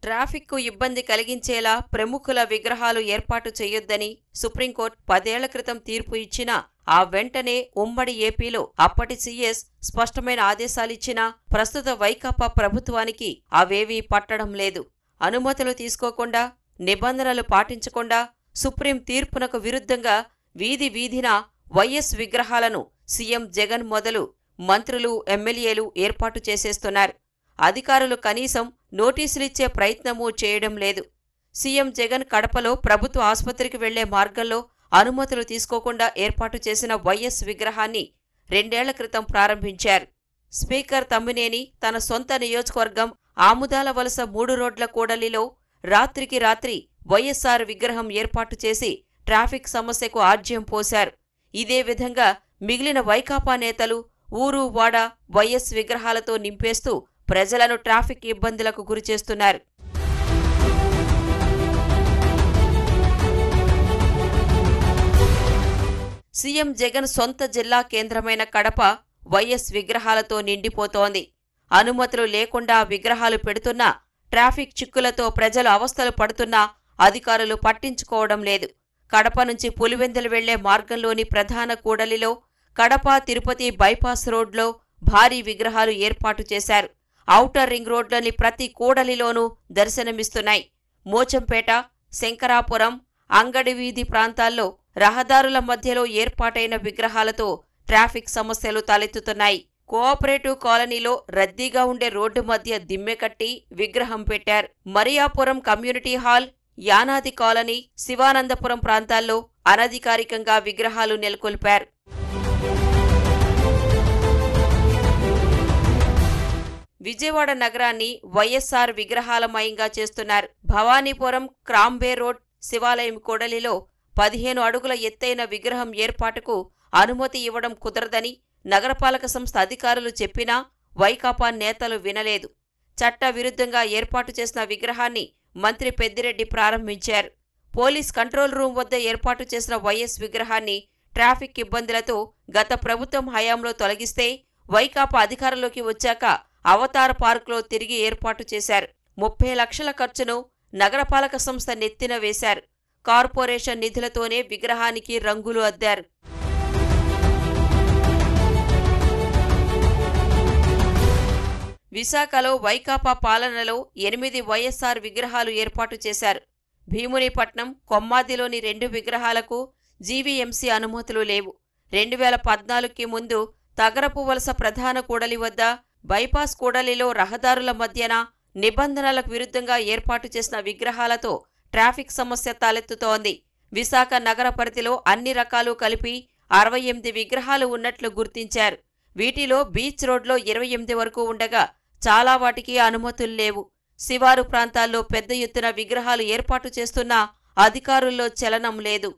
ట్రాఫిక్కు ఇబ్బంది కలిగించేలా ప్రముఖుల విగ్రహాలు ఏర్పాటు చేయొద్దని సుప్రీంకోర్టు 10 ఏళ్ల క్రితం తీర్పు ఇచ్చినా ఆ వెంటనే ఉమ్మడి ఏపీలో అప్పటి సీఎస్ స్పష్టమైన ఆదేశాలిచ్చినా ప్రస్తుత వైకాపా ప్రభుత్వానికి అవేవీ పట్టడం లేదు. అనుమతులు తీసుకోకుండా, నిబంధనలు పాటించకుండా సుప్రీం తీర్పునకు విరుద్ధంగా వీధి వీధిన వైఎస్ విగ్రహాలను సీఎం జగన్ మొదలు మంత్రులు, ఎమ్మెల్యేలు ఏర్పాటు చేసేస్తున్నారు. అధికారులు కనీసం నోటీసులిచ్చే ప్రయత్నమూ చేయడం లేదు. సీఎం జగన్ కడపలో ప్రభుత్వ ఆసుపత్రికి వెళ్లే మార్గంలో అనుమతులు తీసుకోకుండా ఏర్పాటు చేసిన వైఎస్ విగ్రహాన్ని 2 ఏళ్ల క్రితం ప్రారంభించారు. స్పీకర్ తమ్మినేని తన సొంత నియోజకవర్గం ఆముదాల వలస 3 రోడ్ల కూడలిలో రాత్రికి రాత్రి వైఎస్సార్ విగ్రహం ఏర్పాటు చేసి ట్రాఫిక్ సమస్యకు ఆజ్యం పోశారు. ఇదే విధంగా మిగిలిన వైకాపా నేతలు ఊరు వాడ వైఎస్ విగ్రహాలతో నింపేస్తూ ప్రజలను ట్రాఫిక్ ఇబ్బందులకు గురిచేస్తున్నారు. సీఎం జగన్ సొంత జిల్లా కేంద్రమైన కడప వైఎస్ విగ్రహాలతో నిండిపోతోంది. అనుమతులు లేకుండా విగ్రహాలు పెడుతున్నా, ట్రాఫిక్ చిక్కులతో ప్రజలు అవస్థలు పడుతున్నా అధికారులు పట్టించుకోవడం లేదు. కడప నుంచి పులివెందులు వెళ్లే మార్గంలోని ప్రధాన కూడలిలో కడప తిరుపతి బైపాస్ రోడ్లో భారీ విగ్రహాలు ఏర్పాటు చేశారు. ఔటర్ రింగ్ రోడ్లోని ప్రతి కూడలిలోనూ దర్శనమిస్తున్నాయి. మోచంపేట, శంకరాపురం, అంగడి వీధి ప్రాంతాల్లో రహదారుల మధ్యలో ఏర్పాటైన విగ్రహాలతో ట్రాఫిక్ సమస్యలు తలెత్తుతున్నాయి. కోఆపరేటివ్ కాలనీలో రద్దీగా ఉండే రోడ్డు మధ్య దిమ్మె కట్టి విగ్రహం పెట్టారు. Mariyapuram community hall, Yanadi colony, Sivanandapuram ప్రాంతాల్లో అనధికారికంగా విగ్రహాలు నెలకొల్పారు. విజయవాడ నగరాన్ని వైఎస్సార్ విగ్రహాలమయంగా చేస్తున్నారు. భవానీపురం క్రాంబే రోడ్ శివాలయం కూడలిలో 15 అడుగుల ఎత్తైన విగ్రహం ఏర్పాటుకు అనుమతి ఇవ్వడం కుదరదని నగరపాలక సంస్థ అధికారులు చెప్పినా వైకాపా నేతలు వినలేదు. చట్ట విరుద్ధంగా ఏర్పాటు చేసిన విగ్రహాన్ని మంత్రి పెద్దిరెడ్డి ప్రారంభించారు. పోలీస్ కంట్రోల్ రూమ్ వద్ద ఏర్పాటు చేసిన వైఎస్ విగ్రహాన్ని ట్రాఫిక్ ఇబ్బందులతో గత ప్రభుత్వం హయాంలో తొలగిస్తే వైకాపా అధికారంలోకి వచ్చాక అవతార్ పార్కులో తిరిగి ఏర్పాటు చేశారు. 30 లక్షల ఖర్చును నగరపాలక సంస్థ నెత్తిన వేశారు. కార్పొరేషన్ నిధులతోనే విగ్రహానికి రంగులు అద్దారు. విశాఖలో వైకాపా పాలనలో 8 వైఎస్సార్ విగ్రహాలు ఏర్పాటు చేశారు. భీమునిపట్నం, కొమ్మాదిలోని 2 విగ్రహాలకు జీవీఎంసీ అనుమతులు లేవు. 2014కి ముందు తగరపు వలస ప్రధాన కూడలి వద్ద, బైపాస్ కూడలిలో రహదారుల మధ్యన నిబంధనలకు విరుద్ధంగా ఏర్పాటు చేసిన విగ్రహాలతో ట్రాఫిక్ సమస్య తలెత్తుతోంది. విశాఖ నగర పరిధిలో అన్ని రకాలు కలిపి 68 విగ్రహాలు ఉన్నట్లు గుర్తించారు. వీటిలో బీచ్ రోడ్లో 28 వరకు ఉండగా చాలా వాటికి అనుమతులు లేవు. శివారు ప్రాంతాల్లో పెద్ద ఎత్తున విగ్రహాలు ఏర్పాటు చేస్తున్నా అధికారుల్లో చలనం లేదు.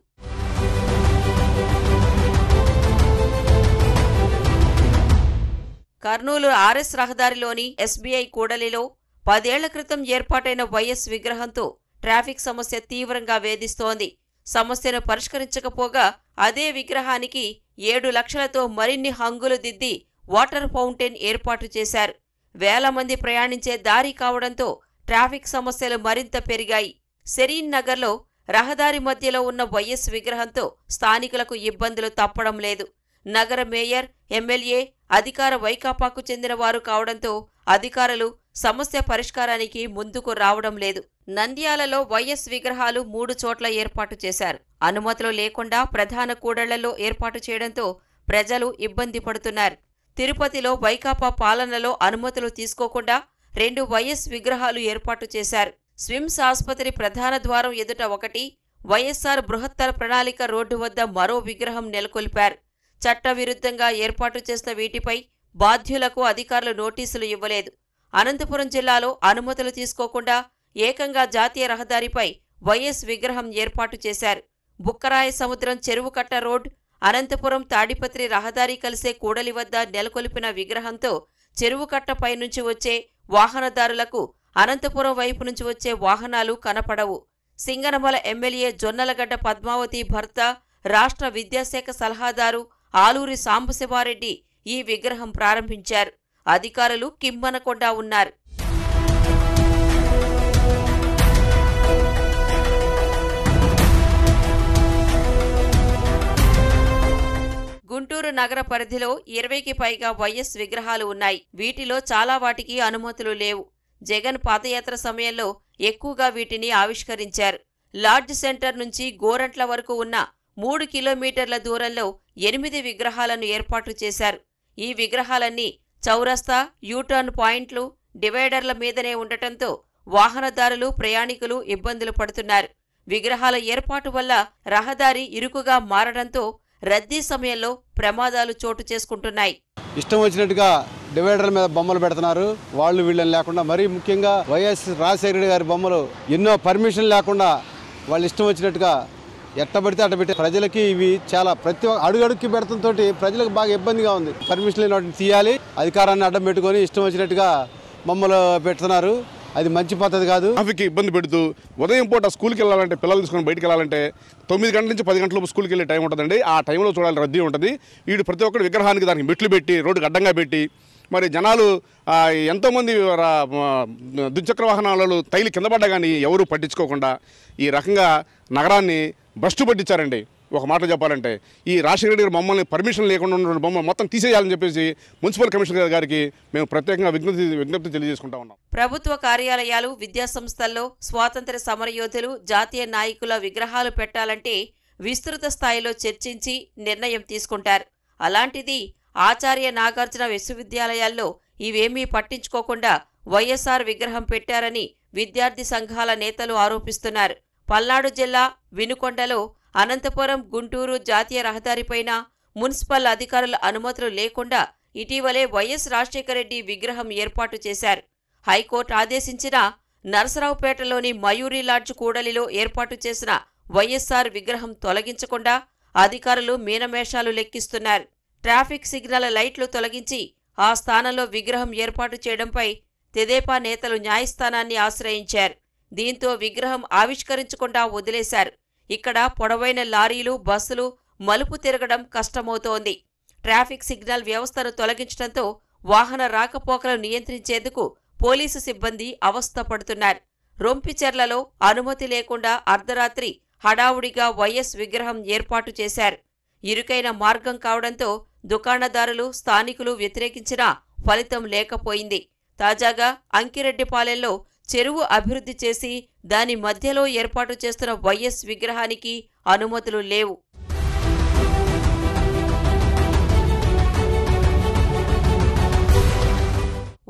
కర్నూలు ఆర్ఎస్ రహదారిలోని ఎస్బీఐ కూడలిలో 10 ఏళ్ల క్రితం ఏర్పాటైన వైఎస్ విగ్రహంతో ట్రాఫిక్ సమస్య తీవ్రంగా వేధిస్తోంది. సమస్యను పరిష్కరించకపోగా అదే విగ్రహానికి 7 లక్షలతో మరిన్ని హంగులు దిద్ది వాటర్ ఫౌంటైన్ ఏర్పాటు చేశారు. వేల మంది ప్రయాణించే దారి కావడంతో ట్రాఫిక్ సమస్యలు మరింత పెరిగాయి. సెరీన్ నగర్లో రహదారి మధ్యలో ఉన్న వైఎస్ విగ్రహంతో స్థానికులకు ఇబ్బందులు తప్పడం లేదు. నగర మేయర్, ఎమ్మెల్యే అధికార వైకాపాకు చెందిన వారు కావడంతో అధికారులు సమస్య పరిష్కారానికి ముందుకు రావడం లేదు. నంద్యాలలో వైఎస్ విగ్రహాలు 3 చోట్ల ఏర్పాటు చేశారు. అనుమతులు లేకుండా ప్రధాన కూడళ్లలో ఏర్పాటు చేయడంతో ప్రజలు ఇబ్బంది పడుతున్నారు. తిరుపతిలో వైకాపా పాలనలో అనుమతులు తీసుకోకుండా 2 వైఎస్ విగ్రహాలు ఏర్పాటు చేశారు. స్విమ్స్ ఆసుపత్రి ప్రధాన ద్వారం ఎదుట ఒకటి, వైఎస్సార్ బృహత్తర ప్రణాళిక రోడ్డు వద్ద మరో విగ్రహం నెలకొల్పారు. చట్టవిరుద్ధంగా ఏర్పాటు చేసిన వీటిపై బాధ్యులకు అధికారులు నోటీసులు ఇవ్వలేదు. అనంతపురం జిల్లాలో అనుమతులు తీసుకోకుండా ఏకంగా జాతీయ రహదారిపై వైఎస్ విగ్రహం ఏర్పాటు చేశారు. బుక్కరాయ సముద్రం చెరువుకట్ట రోడ్, అనంతపురం తాడిపత్రి రహదారి కలిసే కూడలి వద్ద నెలకొల్పిన విగ్రహంతో చెరువుకట్టపై నుంచి వచ్చే వాహనదారులకు అనంతపురం వైపు నుంచి వచ్చే వాహనాలు కనపడవు. సింగనమల ఎమ్మెల్యే జొన్నలగడ్డ పద్మావతి భర్త, రాష్ట్ర విద్యాశాఖ సలహాదారు ఆలూరి సాంబశివారెడ్డి ఈ విగ్రహం ప్రారంభించారు. అధికారులు కిమ్మనకుండా ఉన్నారు. నగర పరిధిలో 20కి పైగా వైఎస్ విగ్రహాలు ఉన్నాయి. వీటిలో చాలా వాటికి అనుమతులు లేవు. జగన్ పాదయాత్ర సమయంలో ఎక్కువగా వీటిని ఆవిష్కరించారు. లార్జ్ సెంటర్ నుంచి గోరంట్ల వరకు ఉన్న 3 కిలోమీటర్ల దూరంలో 8 విగ్రహాలను ఏర్పాటు చేశారు. ఈ విగ్రహాలన్నీ చౌరస్తా, యూటర్న్ పాయింట్లు, డివైడర్ల మీదనే ఉండటంతో వాహనదారులు, ప్రయాణికులు ఇబ్బందులు పడుతున్నారు. విగ్రహాల ఏర్పాటు వల్ల రహదారి ఇరుకుగా మారడంతో రద్దీ సమయంలో ప్రమాదాలు చోటు చేసుకుంటున్నాయి. ఇష్టం వచ్చినట్టుగా డివైడర్ల మీద బొమ్మలు పెడుతున్నారు. వాళ్ళు వీళ్ళని లేకుండా, మరీ ముఖ్యంగా వైఎస్ రాజశేఖర గారి బొమ్మలు ఎన్నో పర్మిషన్ లేకుండా వాళ్ళు ఇష్టం వచ్చినట్టుగా ఎట్టబడితే అట్టబెట్టి ప్రజలకి ఇవి చాలా ప్రతి అడుగడుక్కి పెడతంతో ప్రజలకు బాగా ఇబ్బందిగా ఉంది. పర్మిషన్ లేని వాటిని తీయాలి, అధికారాన్ని అడ్డం పెట్టుకొని ఇష్టం వచ్చినట్టుగా బొమ్మలు పెడుతున్నారు. అది మంచి పద్ధతి కాదు. ట్రాఫిక్ ఇబ్బంది పెడుతూ ఉదయం పూట స్కూల్కి వెళ్ళాలంటే, పిల్లలు తీసుకొని బయటకు వెళ్ళాలంటే 9 గంటల నుంచి 10 గంటల స్కూల్కి వెళ్ళే టైం ఉంటుందండి. ఆ టైంలో చూడాలి, రద్దీ ఉంటుంది. వీడు ప్రతి ఒక్కరు విగ్రహానికి దానికి మెట్లు పెట్టి రోడ్డుకి అడ్డంగా పెట్టి మరి జనాలు ఎంతోమంది ద్విచక్ర వాహనాలలో తైలి కింద పడ్డా కానీ ఎవరూ పట్టించుకోకుండా ఈ రకంగా నగరాన్ని భ్రష్టు పట్టించారండి. ఒక మాట చెప్పాలంటే ఈ రాజశేఖర రెడ్డి గారు మమ్మల్ని పర్మిషన్ లేకుండా ఉన్న బొమ్మ మొత్తం తీసేయాలని చెప్పేసి మున్సిపల్ కమిషనర్ గారికి మేము ప్రత్యేకంగా విజ్ఞప్తి తెలియజేసుకుంటా ఉన్నాం. ప్రభుత్వ కార్యాలయాలు, విద్యాసంస్థల్లో స్వాతంత్ర్య సమరయోధులు, జాతీయ నాయకుల విగ్రహాలు పెట్టాలంటే విస్తృత స్థాయిలో చర్చించి నిర్ణయం తీసుకుంటారు. అలాంటిది ఆచార్య నాగార్జున విశ్వవిద్యాలయాల్లో ఇవేమీ పట్టించుకోకుండా వైఎస్ఆర్ విగ్రహం పెట్టారని విద్యార్థి సంఘాల నేతలు ఆరోపిస్తున్నారు. పల్నాడు జిల్లా వినుకొండలో అనంతపురం, గుంటూరు జాతీయ రహదారిపైన మున్సిపల్ అధికారుల అనుమతులు లేకుండా ఇటీవలే వైఎస్ రాజశేఖర రెడ్డి విగ్రహం ఏర్పాటు చేశారు. హైకోర్టు ఆదేశించిన నరసరావుపేటలోని మయూరి లాడ్జ్ కూడలిలో ఏర్పాటు చేసిన వైఎస్ఆర్ విగ్రహం తొలగించకుండా అధికారులు మీనమేషాలు లెక్కిస్తున్నారు. ట్రాఫిక్ సిగ్నల్ లైట్లు తొలగించి ఆ స్థానంలో విగ్రహం ఏర్పాటు చేయడంపై తెదేపా నేతలు న్యాయస్థానాన్ని ఆశ్రయించారు. దీంతో విగ్రహం ఆవిష్కరించకుండా వదిలేశారు. ఇక్కడ పొడవైన లారీలు, బస్సులు మలుపు తిరగడం కష్టమవుతోంది. ట్రాఫిక్ సిగ్నల్ వ్యవస్థను తొలగించడంతో వాహన రాకపోకలను నియంత్రించేందుకు పోలీసు సిబ్బంది అవస్థపడుతున్నారు. రొంపిచెర్లలో అనుమతి లేకుండా అర్ధరాత్రి హడావుడిగా వైఎస్ విగ్రహం ఏర్పాటు చేశారు. ఇరుకైన మార్గం కావడంతో దుకాణదారులు, స్థానికులు వ్యతిరేకించినా ఫలితం లేకపోయింది. తాజాగా అంకిరెడ్డిపాలెంలో చెరువు అభివృద్ధి చేసి దాని మధ్యలో ఏర్పాటు చేస్తున్న వైఎస్ విగ్రహానికి అనుమతులు లేవు.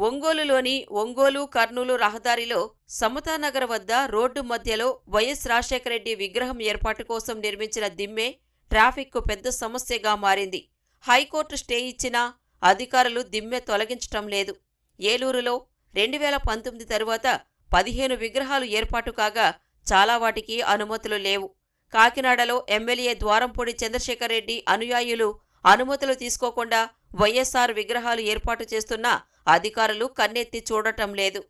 ఒంగోలులోని ఒంగోలు కర్నూలు రహదారిలో సమతానగర్ వద్ద రోడ్డు మధ్యలో వైఎస్ రాజశేఖర రెడ్డి విగ్రహం ఏర్పాటు కోసం నిర్మించిన దిమ్మె ట్రాఫిక్కు పెద్ద సమస్యగా మారింది. హైకోర్టు స్టే ఇచ్చినా అధికారులు దిమ్మె తొలగించటం లేదు. ఏలూరులో 2019 తరువాత 15 విగ్రహాలు ఏర్పాటు కాగా చాలా వాటికి అనుమతులు లేవు. కాకినాడలో ఎమ్మెల్యే ద్వారంపూడి చంద్రశేఖర్ రెడ్డి అనుయాయులు అనుమతులు తీసుకోకుండా వైఎస్ఆర్ విగ్రహాలు ఏర్పాటు చేస్తున్నా అధికారులు కన్నెత్తి చూడటం లేదు.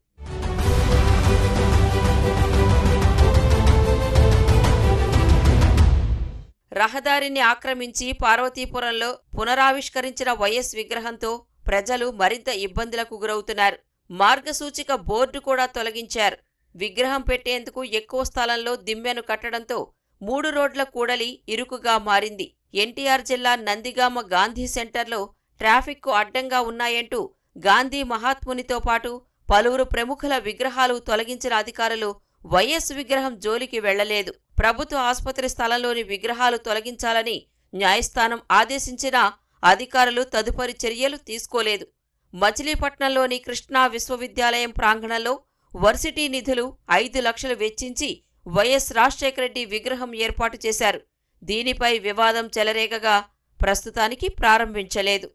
రహదారిని ఆక్రమించి పార్వతీపురంలో పునరావిష్కరించిన వైఎస్ విగ్రహంతో ప్రజలు మరింత ఇబ్బందులకు గురవుతున్నారు. మార్గసూచిక బోర్డు కూడా తొలగించారు. విగ్రహం పెట్టేందుకు ఎక్కువ స్థలంలో దిమ్మెను కట్టడంతో 3 రోడ్ల కూడలి ఇరుకుగా మారింది. ఎన్టీఆర్ జిల్లా నందిగామ గాంధీ సెంటర్లో ట్రాఫిక్కు అడ్డంగా ఉన్నాయంటూ గాంధీ మహాత్మునితో పాటు పలువురు ప్రముఖుల విగ్రహాలు తొలగించిన అధికారులు వైఎస్ విగ్రహం జోలికి వెళ్లలేదు. ప్రభుత్వ ఆసుపత్రి స్థలంలోని విగ్రహాలు తొలగించాలని న్యాయస్థానం ఆదేశించినా అధికారులు తదుపరి చర్యలు తీసుకోలేదు. మచిలీపట్నంలోని కృష్ణా విశ్వవిద్యాలయం ప్రాంగణంలో వర్సిటీ నిధులు 5 లక్షలు వెచ్చించి వైఎస్ రాజశేఖర రెడ్డి విగ్రహం ఏర్పాటు చేశారు. దీనిపై వివాదం చెలరేగగా ప్రస్తుతానికి ప్రారంభించలేదు.